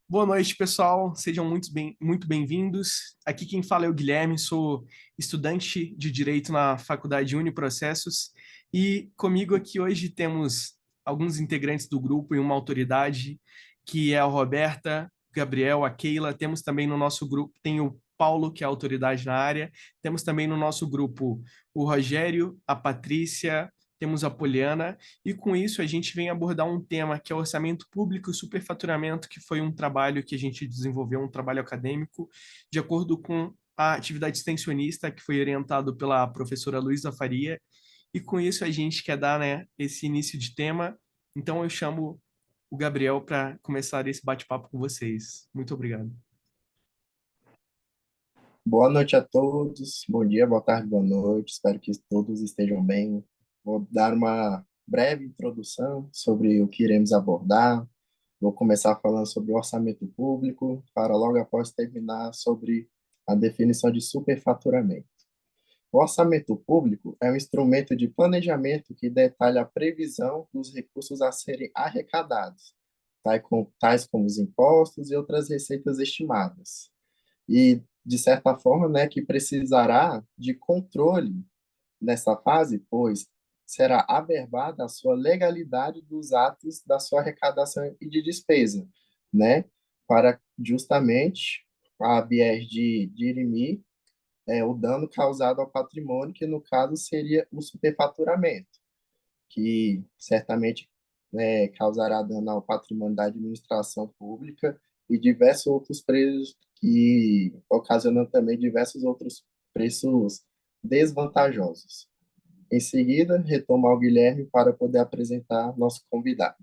Boa noite, pessoal. Sejam muito bem-vindos. Aqui quem fala é o Guilherme, sou estudante de Direito na Faculdade Uniprocessos e comigo aqui hoje temos alguns integrantes do grupo e uma autoridade, que é a Roberta, o Gabriel, a Keila. Temos também no nosso grupo, tem o Paulo, que é a autoridade na área. Temos também no nosso grupo o Rogério, a Patrícia, temos a Poliana. E com isso, a gente vem abordar um tema que é orçamento público e superfaturamento, que foi um trabalho que a gente desenvolveu, um trabalho acadêmico, de acordo com a atividade extensionista, que foi orientado pela professora Luísa Faria. E com isso, a gente quer dar, né, esse início de tema. Então, eu chamo o Gabriel para começar esse bate-papo com vocês. Muito obrigado. Boa noite a todos, bom dia, boa tarde, boa noite, espero que todos estejam bem. Vou dar uma breve introdução sobre o que iremos abordar. Vou começar falando sobre o orçamento público, para logo após terminar sobre a definição de superfaturamento. O orçamento público é um instrumento de planejamento que detalha a previsão dos recursos a serem arrecadados, tais como os impostos e outras receitas estimadas e, de certa forma, né, que precisará de controle nessa fase, pois será averbada a sua legalidade dos atos da sua arrecadação e de despesa, né, para justamente, a viés de dirimir o dano causado ao patrimônio, que no caso seria o superfaturamento, que certamente causará dano ao patrimônio da administração pública e diversos outros preços, e ocasionando também diversos outros preços desvantajosos. Em seguida, retomar o Guilherme para poder apresentar nosso convidado.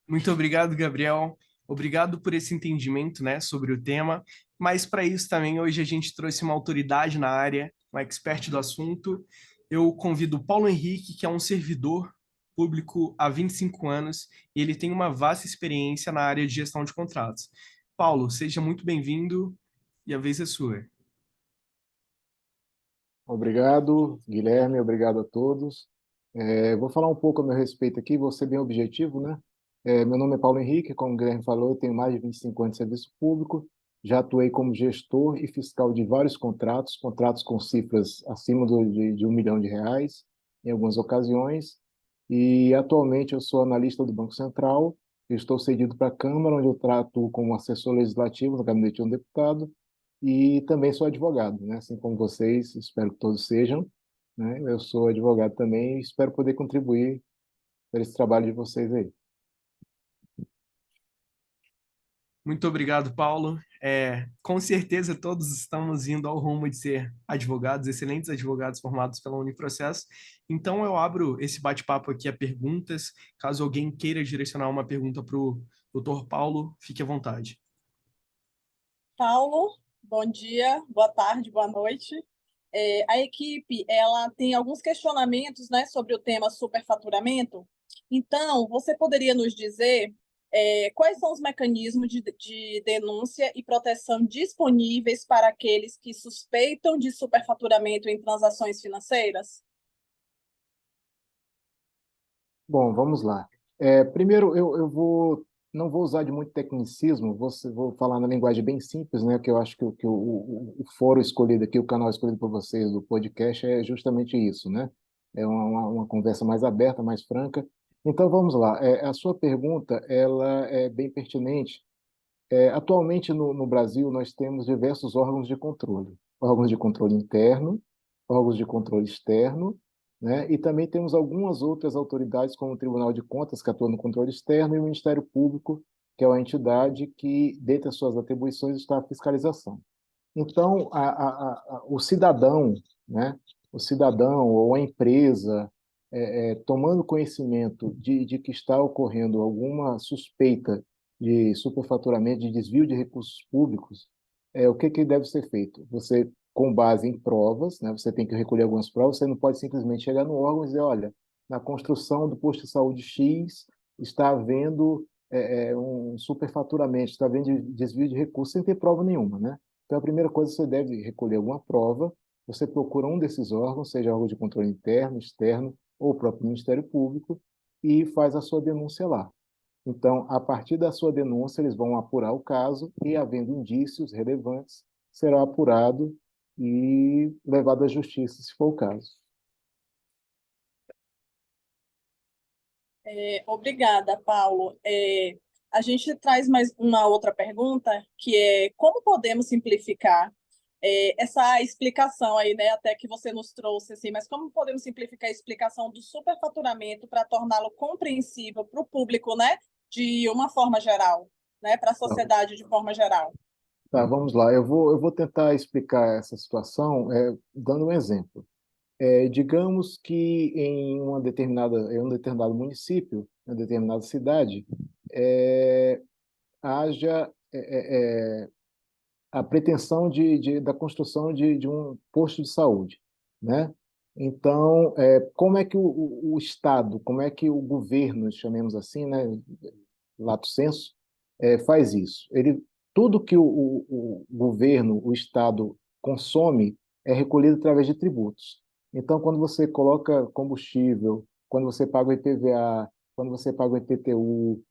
Muito obrigado, Gabriel. Obrigado por esse entendimento, né, sobre o tema. Mas para isso também hoje a gente trouxe uma autoridade na área, um expert do assunto. Eu convido o Paulo Henrique, que é um servidor público há 25 anos, e ele tem uma vasta experiência na área de gestão de contratos. Paulo, seja muito bem-vindo e a vez é sua. Obrigado, Guilherme, obrigado a todos. Vou falar um pouco a meu respeito aqui, vou ser bem objetivo, né? Meu nome é Paulo Henrique, como o Guilherme falou, eu tenho mais de 25 anos de serviço público, já atuei como gestor e fiscal de vários contratos, contratos com cifras acima de R$ 1 milhão, em algumas ocasiões, e atualmente eu sou analista do Banco Central, estou cedido para a Câmara, onde eu trato como assessor legislativo no gabinete de um deputado, e também sou advogado, né? Assim como vocês, espero que todos sejam, né? Eu sou advogado também e espero poder contribuir para esse trabalho de vocês aí. Muito obrigado, Paulo. Com certeza todos estamos indo ao rumo de ser advogados, excelentes advogados formados pela Uniprocesso. Então eu abro esse bate-papo aqui a perguntas. Caso alguém queira direcionar uma pergunta para o doutor Paulo, fique à vontade. Paulo, bom dia, boa tarde, boa noite. A equipe ela tem alguns questionamentos, né, sobre o tema superfaturamento. Então, você poderia nos dizer quais são os mecanismos de denúncia e proteção disponíveis para aqueles que suspeitam de superfaturamento em transações financeiras? Bom, vamos lá. Primeiro, não vou usar de muito tecnicismo, vou falar na linguagem bem simples, né? Que eu acho que o fórum escolhido aqui, o canal escolhido por vocês, o podcast, é justamente isso, né? É uma conversa mais aberta, mais franca. Então, vamos lá. A sua pergunta, ela é bem pertinente. Atualmente, no Brasil, nós temos diversos órgãos de controle interno, órgãos de controle externo, né? E também temos algumas outras autoridades, como o Tribunal de Contas, que atua no controle externo, e o Ministério Público, que é uma entidade que, dentre as suas atribuições, está a fiscalização. Então, o cidadão, né? O cidadão ou a empresa, tomando conhecimento de que está ocorrendo alguma suspeita de superfaturamento, de desvio de recursos públicos, o que deve ser feito? Você, com base em provas, né, você tem que recolher algumas provas, você não pode simplesmente chegar no órgão e dizer, olha, na construção do posto de saúde X está havendo um superfaturamento, está havendo desvio de recursos sem ter prova nenhuma, né? Então, a primeira coisa, você deve recolher alguma prova, você procura um desses órgãos, seja órgão de controle interno, externo ou o próprio Ministério Público, e faz a sua denúncia lá. Então, a partir da sua denúncia, eles vão apurar o caso e, havendo indícios relevantes, será apurado e levado à justiça, se for o caso. Obrigada, Paulo. A gente traz mais uma outra pergunta, que é como podemos simplificar essa explicação aí, né, até que você nos trouxe, assim, mas como podemos simplificar a explicação do superfaturamento para torná-lo compreensível para o público, né, de uma forma geral, né, para a Tá, sociedade de forma geral? tá, vamos lá. Eu vou tentar explicar essa situação dando um exemplo. Digamos que em um determinado município, em uma determinada cidade, haja a pretensão da construção de um posto de saúde, né? Então, como é que o Estado, como é que o governo, chamemos assim, né, lato sensu, faz isso? Tudo que o governo, o Estado consome é recolhido através de tributos. Então, quando você coloca combustível, quando você paga o IPVA, quando você paga o IPTU,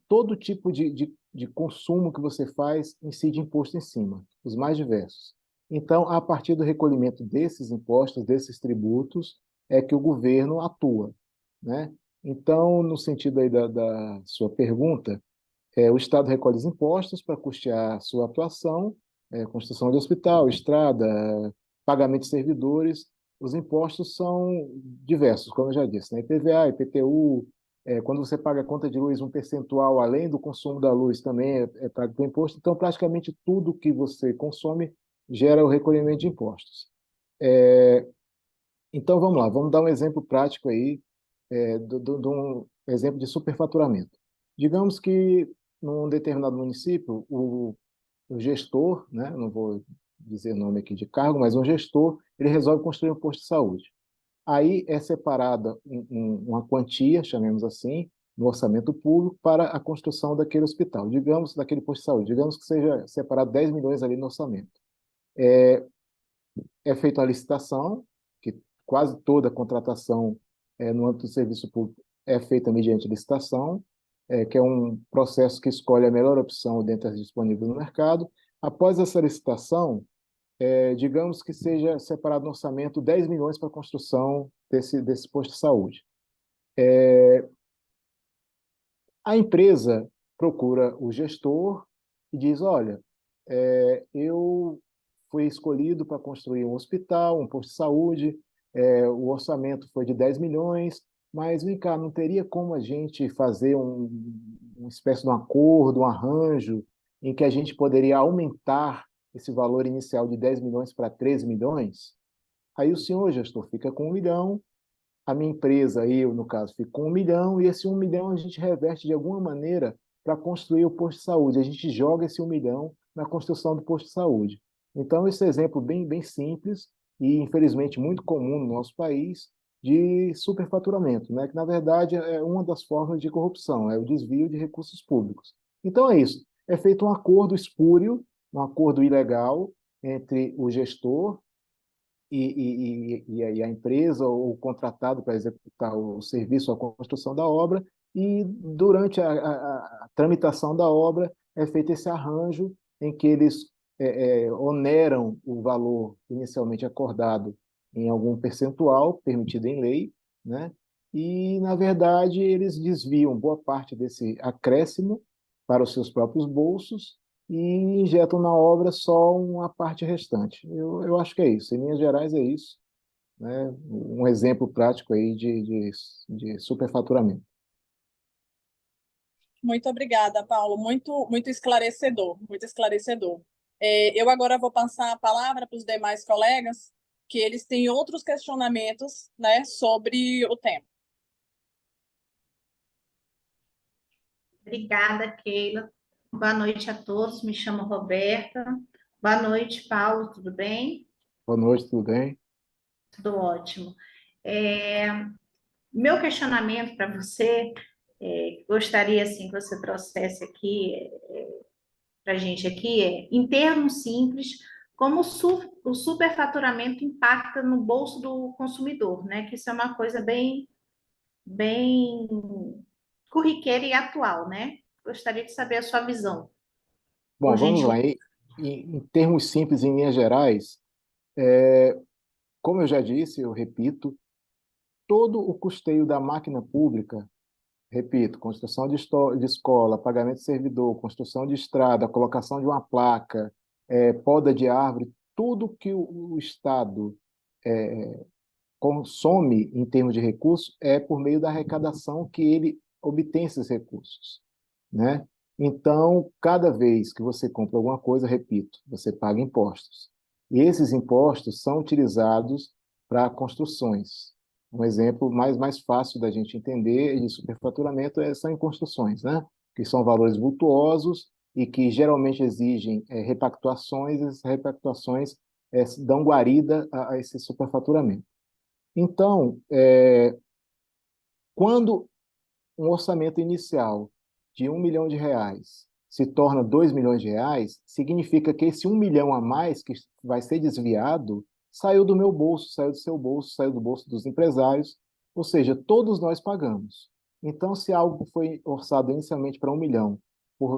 todo tipo de consumo que você faz incide imposto em cima, os mais diversos. Então, a partir do recolhimento desses impostos, desses tributos, é que o governo atua, né? Então, no sentido aí da sua pergunta, o Estado recolhe os impostos para custear a sua atuação, construção de hospital, estrada, pagamento de servidores. Os impostos são diversos, como eu já disse, né? IPVA, IPTU, quando você paga a conta de luz, um percentual além do consumo da luz também é pago por imposto. Então, praticamente tudo que você consome gera o recolhimento de impostos. Então, vamos lá, vamos dar um exemplo prático aí, de um exemplo de superfaturamento. Digamos que num determinado município, o gestor, né, não vou dizer nome aqui de cargo, mas um gestor, ele resolve construir um posto de saúde. Aí é separada uma quantia, chamemos assim, no orçamento público para a construção daquele hospital, digamos, daquele posto de saúde. Digamos que seja separado 10 milhões ali no orçamento. É feita a licitação, que quase toda contratação no âmbito do serviço público é feita mediante licitação, que é um processo que escolhe a melhor opção dentre as disponíveis no mercado. Após essa licitação, digamos que seja separado no orçamento 10 milhões para a construção desse posto de saúde. A empresa procura o gestor e diz: olha, eu fui escolhido para construir um hospital, um posto de saúde, o orçamento foi de 10 milhões, mas vem cá, não teria como a gente fazer uma espécie de um acordo, um arranjo, em que a gente poderia aumentar esse valor inicial de 10 milhões para 13 milhões? Aí o senhor, gestor, fica com 1 milhão, a minha empresa, eu, no caso, fico com 1 milhão, e esse 1 milhão a gente reverte de alguma maneira para construir o posto de saúde. A gente joga esse 1 milhão na construção do posto de saúde. Então, esse exemplo bem, bem simples e, infelizmente, muito comum no nosso país de superfaturamento, né? Que, na verdade, é uma das formas de corrupção, é o desvio de recursos públicos. Então, é isso. É feito um acordo espúrio, um acordo ilegal entre o gestor e a empresa ou o contratado para executar o serviço, a construção da obra, e durante a tramitação da obra é feito esse arranjo em que eles oneram o valor inicialmente acordado em algum percentual permitido em lei, né? E, na verdade, eles desviam boa parte desse acréscimo para os seus próprios bolsos e injetam na obra só uma parte restante. Eu acho que é isso. Em linhas gerais, é isso, né? Um exemplo prático aí de superfaturamento. Muito obrigada, Paulo. Muito, muito esclarecedor, muito esclarecedor. Eu agora vou passar a palavra para os demais colegas, que eles têm outros questionamentos, né, sobre o tema. Obrigada, Keila. Boa noite a todos. Me chamo Roberta. Boa noite, Paulo. Tudo bem? Boa noite, tudo bem? Tudo ótimo. Meu questionamento para você, gostaria assim que você trouxesse aqui para a gente aqui em termos simples, como o superfaturamento impacta no bolso do consumidor, né? Que isso é uma coisa bem corriqueira e atual, né? Gostaria de saber a sua visão, Bom, por vamos lá. gentileza. Em termos simples, em linhas gerais, como eu já disse, eu repito, todo o custeio da máquina pública, repito, construção de escola, pagamento de servidor, construção de estrada, colocação de uma placa, poda de árvore, tudo que o Estado consome em termos de recursos é por meio da arrecadação que ele obtém esses recursos, né? Então, cada vez que você compra alguma coisa, repito, você paga impostos. E esses impostos são utilizados para construções. Um exemplo mais fácil da gente entender de superfaturamento são em construções, né? Que são valores vultuosos e que geralmente exigem repactuações, e essas repactuações dão guarida a esse superfaturamento. Então, quando um orçamento inicial de R$ 1 milhão se torna R$ 2 milhões, significa que esse 1 milhão a mais que vai ser desviado saiu do meu bolso, saiu do seu bolso, saiu do bolso dos empresários, ou seja, todos nós pagamos. Então, se algo foi orçado inicialmente para 1 milhão,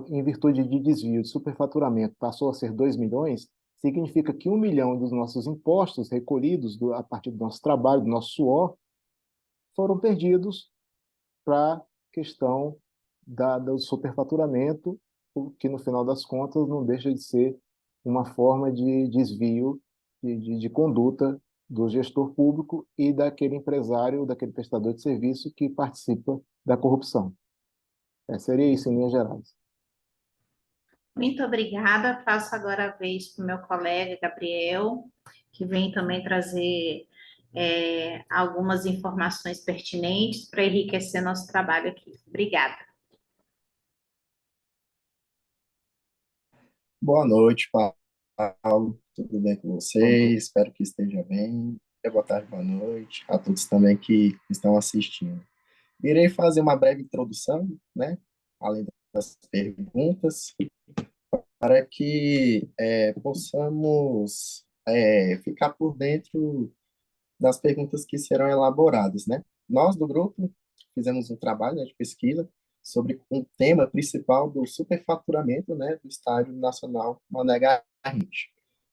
em virtude de desvio de superfaturamento, passou a ser 2 milhões, significa que 1 milhão dos nossos impostos recolhidos a partir do nosso trabalho, do nosso suor, foram perdidos para a questão do superfaturamento, o que no final das contas não deixa de ser uma forma de desvio de conduta do gestor público e daquele empresário, daquele prestador de serviço que participa da corrupção. Seria isso em linhas gerais. Muito obrigada. Passo agora a vez para o meu colega Gabriel, que vem também trazer algumas informações pertinentes para enriquecer nosso trabalho aqui. Obrigada. Boa noite, Paulo. Tudo bem com vocês? Espero que esteja bem. Boa tarde, boa noite a todos também que estão assistindo. Irei fazer uma breve introdução, né? Além das perguntas, para que possamos ficar por dentro das perguntas que serão elaboradas, né? Nós, do grupo, fizemos um trabalho, né, de pesquisa sobre um tema principal do superfaturamento, né, do Estádio Nacional Mané Garrincha.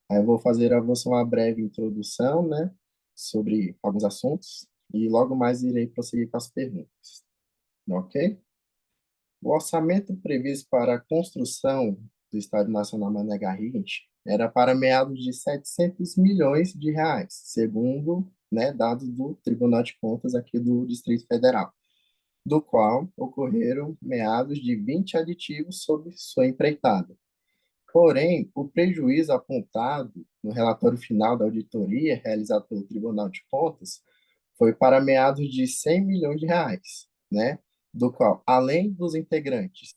Aí eu vou fazer a você uma breve introdução, né, sobre alguns assuntos e logo mais irei prosseguir com as perguntas, ok? O orçamento previsto para a construção do Estádio Nacional Mané Garrincha era para meados de 700 milhões de reais, segundo, né, dados do Tribunal de Contas aqui do Distrito Federal, do qual ocorreram meados de 20 aditivos sobre sua empreitada. Porém, o prejuízo apontado no relatório final da auditoria realizado pelo Tribunal de Contas foi para meados de 100 milhões de reais, né? Do qual, além dos integrantes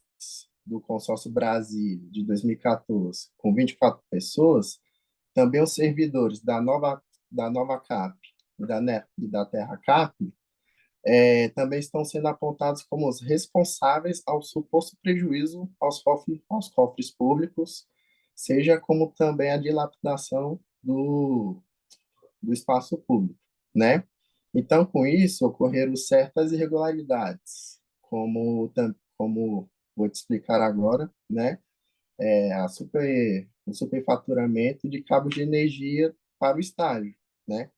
do Consórcio Brasil de 2014, com 24 pessoas, também os servidores da Nova Cap e da Terra Cap também estão sendo apontados como os responsáveis ao suposto prejuízo aos cofres públicos, seja como também a dilapidação do espaço público, né? Então, com isso, ocorreram certas irregularidades, como vou te explicar agora, né? O superfaturamento de cabos de energia para o estádio, né?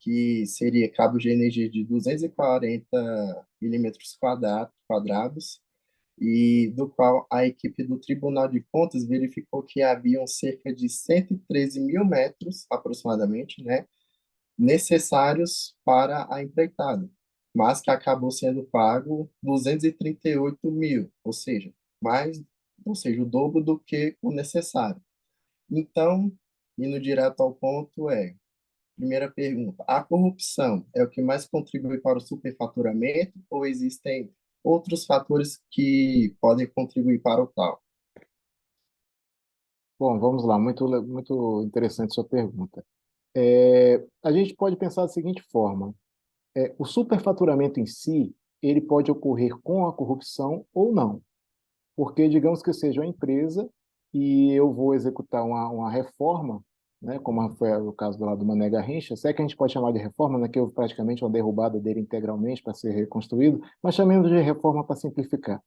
Que seria cabos de energia de 240 milímetros quadrados, e do qual a equipe do Tribunal de Contas verificou que haviam cerca de 113 mil metros, aproximadamente, né, necessários para a empreitada, mas que acabou sendo pago 238 mil, ou seja, o dobro do que o necessário. Então, indo direto ao ponto, primeira pergunta, a corrupção é o que mais contribui para o superfaturamento ou existem outros fatores que podem contribuir para o tal? Bom, vamos lá. Muito interessante sua pergunta. A gente pode pensar da seguinte forma: o superfaturamento em si, ele pode ocorrer com a corrupção ou não. Porque, digamos que eu seja uma empresa e eu vou executar uma reforma né, como foi o caso lá do Mané Garrincha, se é que a gente pode chamar de reforma, né, que houve praticamente uma derrubada dele integralmente para ser reconstruído, mas chamemos de reforma para simplificar.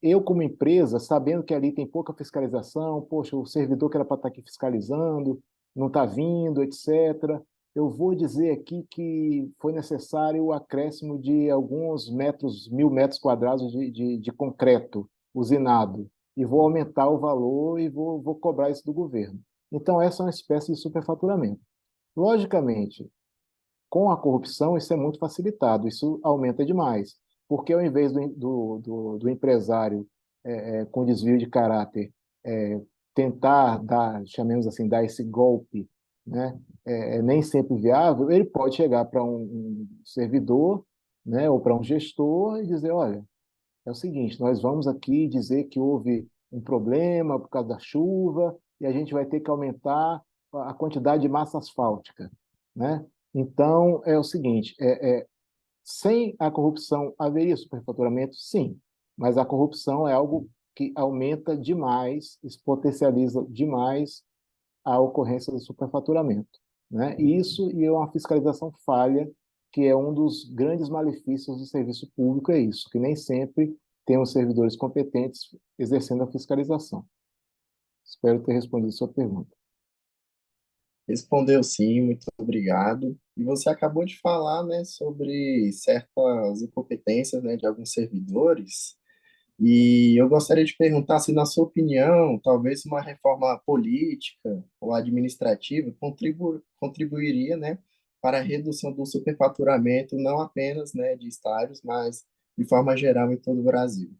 Eu, como empresa, sabendo que ali tem pouca fiscalização, poxa, o servidor que era para estar aqui fiscalizando, não está vindo, etc. Eu vou dizer aqui que foi necessário o acréscimo de alguns metros, 1.000 metros quadrados de concreto usinado, e vou aumentar o valor e vou cobrar isso do governo. Então, essa é uma espécie de superfaturamento. Logicamente, com a corrupção, isso é muito facilitado, isso aumenta demais, porque ao invés do empresário com desvio de caráter é, tentar dar, chamemos assim, dar esse golpe, né, nem sempre viável, ele pode chegar para um servidor, né, ou para um gestor e dizer, olha, é o seguinte, nós vamos aqui dizer que houve um problema por causa da chuva e a gente vai ter que aumentar a quantidade de massa asfáltica, né? Então, é o seguinte, sem a corrupção haveria superfaturamento? Sim, mas a corrupção é algo que aumenta demais, potencializa demais a ocorrência do superfaturamento, né? E é uma fiscalização falha, que é um dos grandes malefícios do serviço público, é isso, que nem sempre tem os servidores competentes exercendo a fiscalização. Espero ter respondido a sua pergunta. Respondeu sim, muito obrigado. E você acabou de falar, né, sobre certas incompetências, né, de alguns servidores. E eu gostaria de perguntar se, na sua opinião, talvez uma reforma política ou administrativa contribuiria, né, para a redução do superfaturamento, não apenas, né, de estádios, mas de forma geral em todo o Brasil.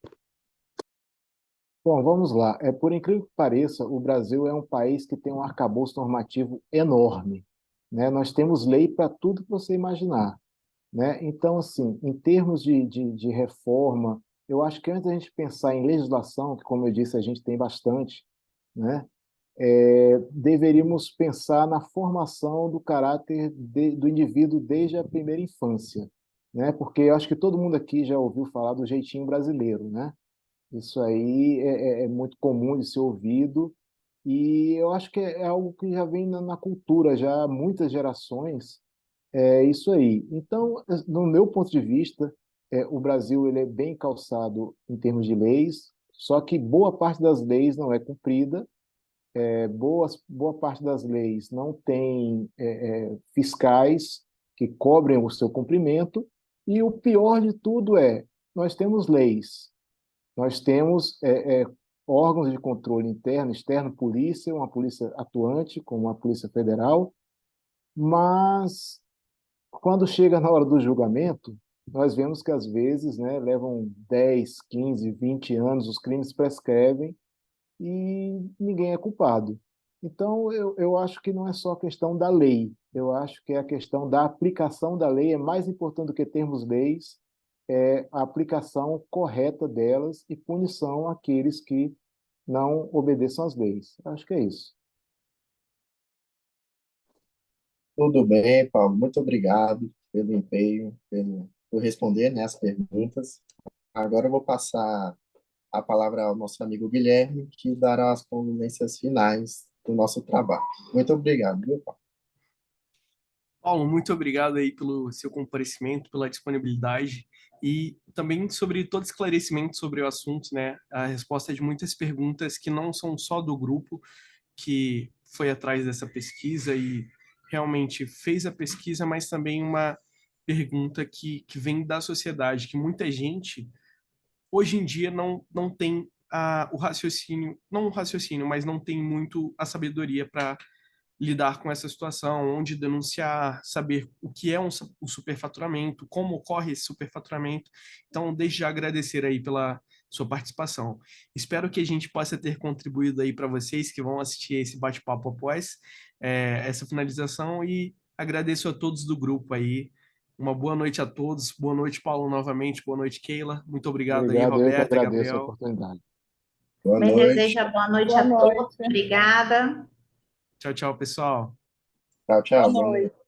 Bom, vamos lá. Por incrível que pareça, o Brasil é um país que tem um arcabouço normativo enorme, né? Nós temos lei para tudo que você imaginar, né? Então, assim, em termos de reforma, eu acho que antes da gente pensar em legislação, que, como eu disse, a gente tem bastante, né? Deveríamos pensar na formação do caráter do indivíduo desde a primeira infância, né? Porque eu acho que todo mundo aqui já ouviu falar do jeitinho brasileiro, né? Isso aí é muito comum de ser ouvido e eu acho que é algo que já vem na cultura já há muitas gerações. É isso aí. Então, no meu ponto de vista, o Brasil ele é bem calçado em termos de leis, só que boa parte das leis não é cumprida, boa parte das leis não tem fiscais que cobrem o seu cumprimento, e o pior de tudo nós temos leis, nós temos órgãos de controle interno, externo, polícia, uma polícia atuante, como a Polícia Federal, mas quando chega na hora do julgamento, nós vemos que às vezes, né, levam 10, 15, 20 anos, os crimes prescrevem e ninguém é culpado. Então, eu acho que não é só a questão da lei, eu acho que é a questão da aplicação da lei, é mais importante do que termos leis, a aplicação correta delas e punição àqueles que não obedeçam às leis. Acho que é isso. Tudo bem, Paulo. Muito obrigado pelo empenho, por responder, né, as perguntas. Agora eu vou passar a palavra ao nosso amigo Guilherme, que dará as condolências finais do nosso trabalho. Muito obrigado, viu, Paulo? Paulo, muito obrigado aí pelo seu comparecimento, pela disponibilidade e também sobre todo esclarecimento sobre o assunto, né? A resposta de muitas perguntas que não são só do grupo que foi atrás dessa pesquisa e realmente fez a pesquisa, mas também uma pergunta que vem da sociedade, que muita gente hoje em dia não tem o raciocínio, não o raciocínio, mas não tem muito a sabedoria para lidar com essa situação, onde denunciar, saber o que é o superfaturamento, como ocorre esse superfaturamento. Então, desde já agradecer aí pela sua participação. Espero que a gente possa ter contribuído aí para vocês que vão assistir esse bate-papo após essa finalização e agradeço a todos do grupo aí. Uma boa noite a todos. Boa noite, Paulo, novamente. Boa noite, Keila. Muito obrigado aí, Obrigado, eu que Roberta, agradeço a Gabriel. oportunidade. Boa Também noite. desejo a boa noite Boa a todos. noite. Obrigada. Tchau, tchau, pessoal. Tchau, Boa tchau. Boa noite. noite.